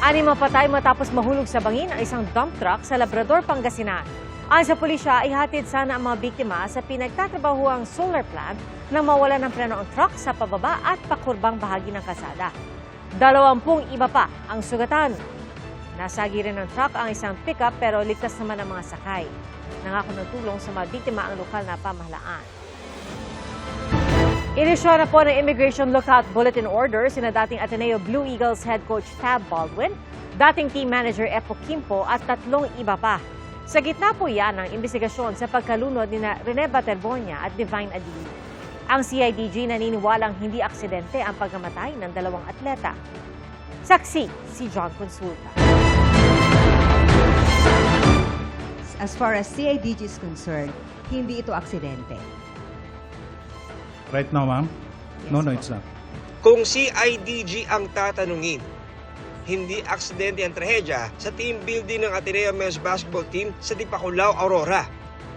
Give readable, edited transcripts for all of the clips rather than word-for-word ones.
Anim mapatay matapos mahulog sa bangin ang isang dump truck sa Labrador, Pangasinan. Ayon sa pulisya, ihatid sana ang mga biktima sa pinagtatrabahuang solar plant nang mawala ng preno ang truck sa pababa at pakurbang bahagi ng kalsada. 20 iba pa ang sugatan. Nasagi rin ng truck ang isang pickup pero ligtas naman ang mga sakay. Nangako ng tulong sa mga biktima ang lokal na pamahalaan. Inisyu na po ng Immigration Lookout Bulletin Order sina dating Ateneo Blue Eagles head coach Tab Baldwin, dating team manager Epo Quimpo at 3 iba pa. Sa gitna po yan ang investigasyon sa pagkalunod ni Rene Baterbonia at Divine Adili. Ang CIDG naniniwalang hindi aksidente ang pagkamatay ng 2 atleta. Saksi si John Consulta. As far as CIDG is concerned, hindi ito aksidente. Right now, ma'am? No, it's not. Kung CIDG ang tatanungin, hindi aksidente ang trahedya sa team building ng Ateneo Men's Basketball Team sa Dipaculao, Aurora,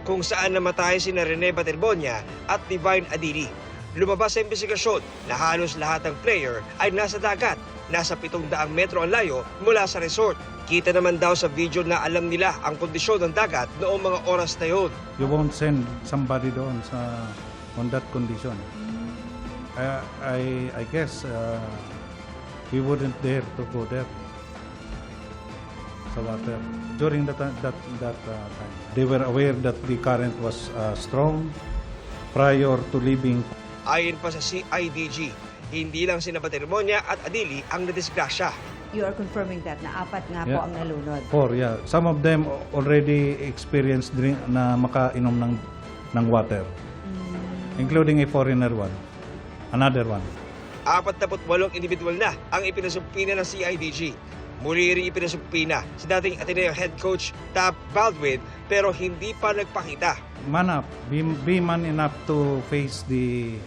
kung saan namatay sina Rene Baterbonia at Divine Adili. Lumabas sa investigasyon na halos lahat ng player ay nasa dagat, nasa 700 metro ang layo mula sa resort. Kita naman daw sa video na alam nila ang kondisyon ng dagat noong mga oras na yun. You won't send somebody doon on that condition. I guess we wouldn't dare to go there sa water. During that time, they were aware that the current was strong prior to leaving. Ayon pa sa CIDG, hindi lang sina Baterbonia at Adili ang nadisgrasya. You are confirming that na 4 nga po ang nalunod. 4, yeah. Some of them already experienced drink na makainom ng water. Including a foreigner one. Another one. 48 individual na ang ipinasumpina ng CIDG. Muli rin ipinasumpina sa dating Ateneo head coach Tab Baldwin pero hindi pa nagpakita. Man up. Be man enough to face the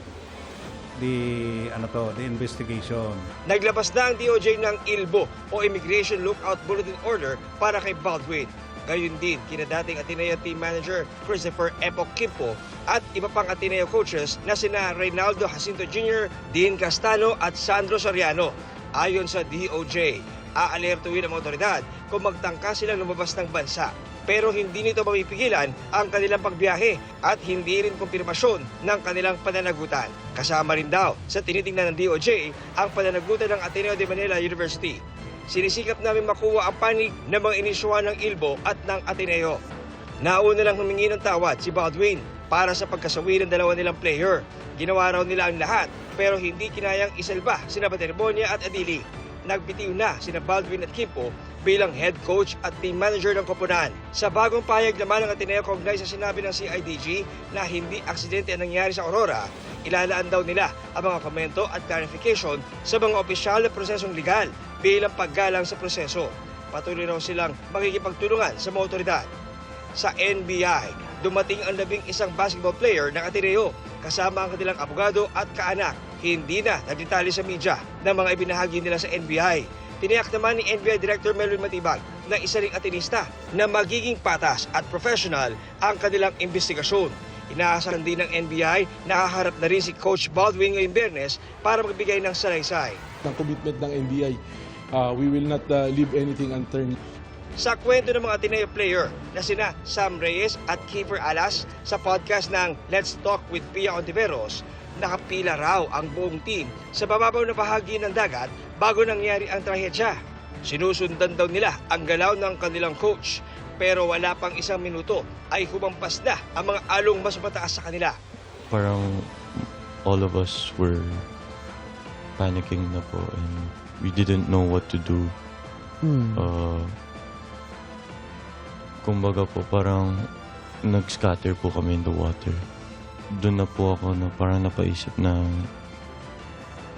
investigation. Naglabas na ang DOJ ng ILBO o Immigration Lookout Bulletin Order para kay Baldwin. Gayun din kina dating Ateneo team manager Christopher Epo Quimpo at iba pang Ateneo coaches na sina Reynaldo Jacinto Jr., Dean Castano at Sandro Soriano. Ayon sa DOJ, aalertuin ang mga otoridad kung magtangka silang lumabas ng bansa. Pero hindi nito mapipigilan ang kanilang pagbiyahe at hindi rin kumpirmasyon ng kanilang pananagutan. Kasama rin daw sa tinitingnan ng DOJ ang pananagutan ng Ateneo de Manila University. Sinisikap namin makuha ang panig ng mga inisyuhan ng ILBO at ng Ateneo. Nauna lang humingi ng tawad si Baldwin para sa pagkasawi ng 2 nilang player. Ginawa raw nila ang lahat pero hindi kinayang isalba sina Baterbonia at Adili. Nagbitiw na sina Baldwin at Quimpo bilang head coach at team manager ng koponan. Sa bagong payag naman ng Ateneo kaugnay sa sinabi ng CIDG na hindi aksidente ang nangyari sa Aurora, ilalaan daw nila ang mga komento at clarification sa mga opisyal na prosesong legal bilang paggalang sa proseso. Patuloy raw silang makikipagtulungan sa mga otoridad. Sa NBI, dumating ang 11 basketball player ng Ateneo kasama ang kanilang abogado at kaanak. Hindi na nagdetalye sa media ng mga ibinahagi nila sa NBI. Tiniyak naman ni NBI Director Melvin Matibag na isa ring Atenista na magiging patas at professional ang kanilang investigasyon. Inaasahan din ng NBI na haharap na rin si Coach Baldwin ngayong Biyernes para magbigay ng salaysay. Ang commitment ng NBI, we will not leave anything unturned. Sa kwento ng mga Ateneo player na sina Sam Reyes at Kiefer Alas sa podcast ng Let's Talk with Pia Ontiveros, nakapila raw ang buong team sa bababaw na bahagi ng dagat bago nangyari ang trahedya. Sinusundan daw nila ang galaw ng kanilang coach pero wala pang 1 minuto ay humampas na ang mga along mas mataas sa kanila. Parang all of us were panicking na po and we didn't know what to do. Kumbaga po parang nag-scatter po kami in the water. Doon na po ako na parang napaisip na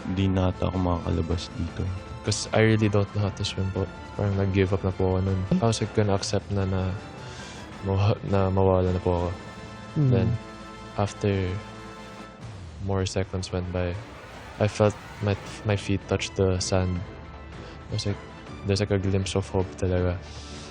hindi na ata ako makakalabas dito. Because I really don't know how to swim po. Parang nag-give up na po ako nun. I was like, gonna accept na mawala na po ako. Then, after more seconds went by, I felt my feet touch the sand. I was like, there's like a glimpse of hope talaga.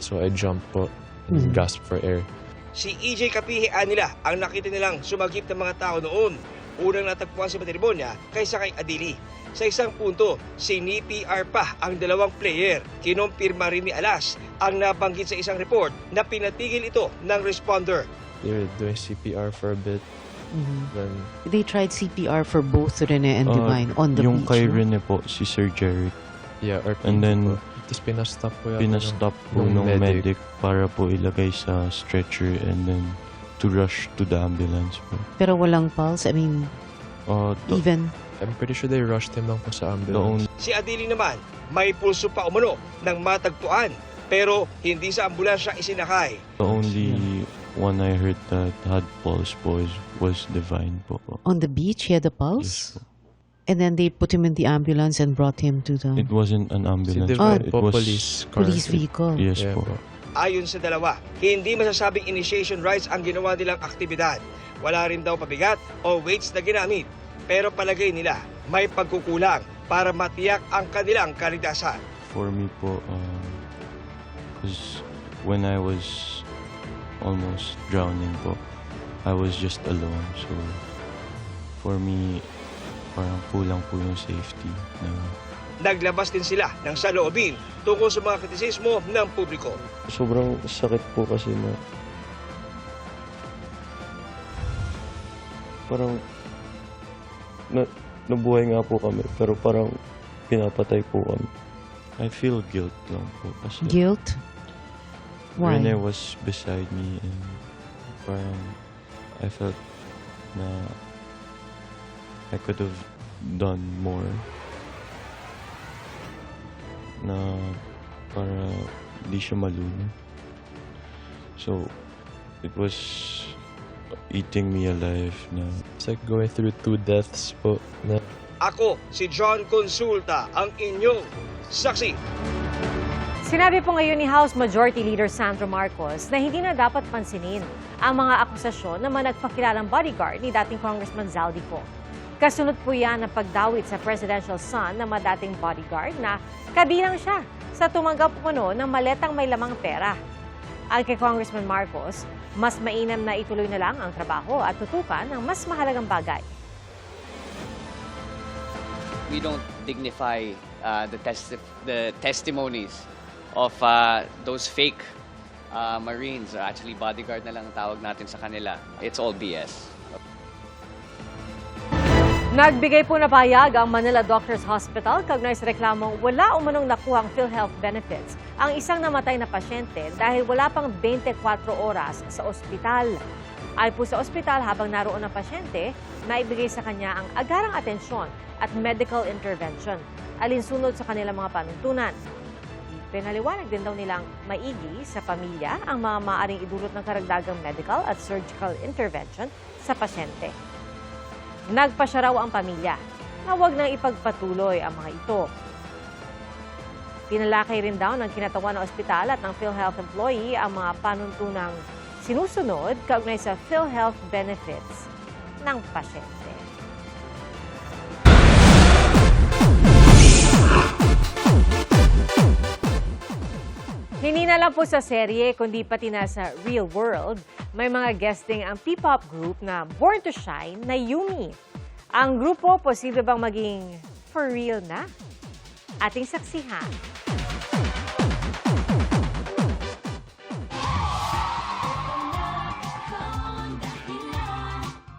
So I jumped po and gasped for air. Si EJ Kapihian nila ang nakita nilang sumagip ng mga tao noon. unang natagpuan sa matrimonyo kaysa kay Adili. Sa isang punto, sinipr pa ang dalawang player. Kinumpirma rin ni Alas ang nabanggit sa isang report na pinatigil ito ng responder. They were doing CPR for a bit. Then They tried CPR for both Rene and Divine on the yung beach. kay no? Rene po, si Sir Jeric, yeah, RP And then, po. Tapos pinastop po yata pinastop po yung nung medic para po ilagay sa stretcher and then to rush to the ambulance po. Pero walang pulse. I mean, even. I'm pretty sure they rushed him lang po sa The ambulance. Si Adili naman, may pulso pa umano ng matagpuan pero hindi sa ambulansya isinakay. only one I heard that had pulse po was Divine po. On the beach, he had a pulse. Yes po. And then they put him in the ambulance and brought him to the It wasn't an ambulance. Divine It po, was police car. police vehicle. Yes Yeah po. po. Ayon sa dalawa, hindi masasabing initiation rites ang ginawa nilang aktibidad. Wala rin daw pabigat o weights na ginamit. Pero palagay nila, may pagkukulang para matiyak ang kanilang kaligtasan. For me po, because when I was almost drowning po, I was just alone. So, for me, parang kulang po yung safety. Naglabas din sila ng saloobin tungkol sa mga kritisismo ng publiko. Sobrang sakit po kasi na parang nabuhay nga po kami pero parang pinapatay po kami. I feel guilt lang po kasi Guilt? Why? Rene was beside me and parang I felt na I could have done more na para di siya malunod. So, it was eating me alive na It's like going through 2 deaths po. Na Ako, si John Consulta, ang inyong saksi. Sinabi po ngayon ni House Majority Leader Sandro Marcos na hindi na dapat pansinin ang mga akusasyon na nagpakilalang bodyguard ni dating Congressman Zaldico. Kasunod po yan ng pagdawit sa presidential son na dating bodyguard na kabilang siya sa tumanggap umano ng maletang may lamang pera. Ang kay Congressman Marcos, mas mainam na ituloy na lang ang trabaho at tutukan ng mas mahalagang bagay. We don't dignify the testimonies of those fake Marines. Actually, bodyguard na lang ang tawag natin sa kanila. It's all BS. Nagbigay po na pahayag ang Manila Doctors Hospital kaugnay sa reklamong wala umanong nakuhang PhilHealth benefits ang isang namatay na pasyente dahil wala pang 24 oras sa ospital. Ay po sa ospital habang naroon ang pasyente, naibigay sa kanya ang agarang atensyon at medical intervention alinsunod sa kanilang mga panuntunan. Pinaliwanag din daw nilang maigi sa pamilya ang mga maaaring idulot ng karagdagang medical at surgical intervention sa pasyente. Nagpasya raw ang pamilya na huwag nang ipagpatuloy ang mga ito. Pinalakay rin daw ng kinatawan ng ospital at ng PhilHealth employee ang mga panuntunang sinusunod kaugnay sa PhilHealth benefits ng pasyente. Hindi na lang po sa serye, kundi pati na sa real world, may mga guesting ang P-pop group na Born to Shine na Yumi. Ang grupo, posible bang maging for real na? Ating saksihan.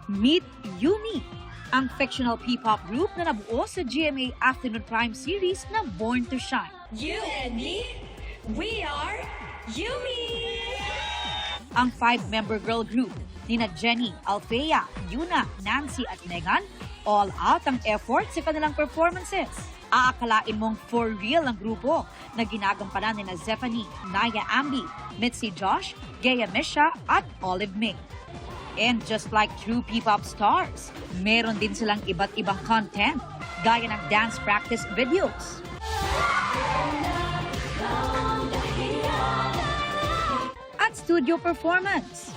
Meet Yumi, ang fictional P-pop group na nabuo sa GMA Afternoon Prime series na Born to Shine. You and me, we are Yumi! Ang 5-member girl group nina Jenny, Althea, Yuna, Nancy at Megan, all out ang effort sa kanilang performances. Aakalain mong for real ang grupo na ginagampanan nina Zephanie, Naya Ambi, Mitzi Josh, Gaya Misha at Olive May. And just like true P-pop stars, meron din silang iba't ibang content gaya ng dance practice videos. At studio performance.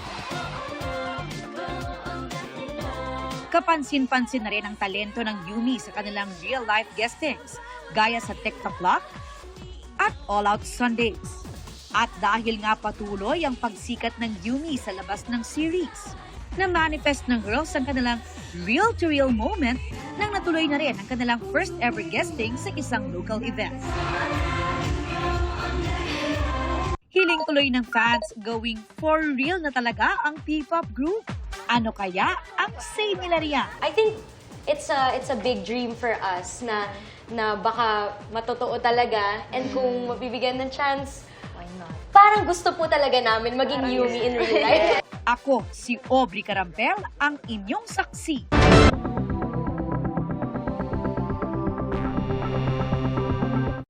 Kapansin-pansin na rin ang talento ng Yumi sa kanilang real-life guestings, gaya sa TikTok Lock at All Out Sundays. At dahil nga patuloy ang pagsikat ng Yumi sa labas ng series, na manifest ng girls ang kanilang real-to-real moment nang natuloy na rin ang kanilang first ever guesting sa isang local event. Hiling tuloy ng fans going for real na talaga ang P-pop group. Ano kaya ang say nila riyan? I think it's a big dream for us na baka matotoo talaga, and kung mabibigyan ng chance, why not? Parang gusto po talaga namin maging Yumi in real life. Ako, si Aubrey Carampel, ang inyong saksi.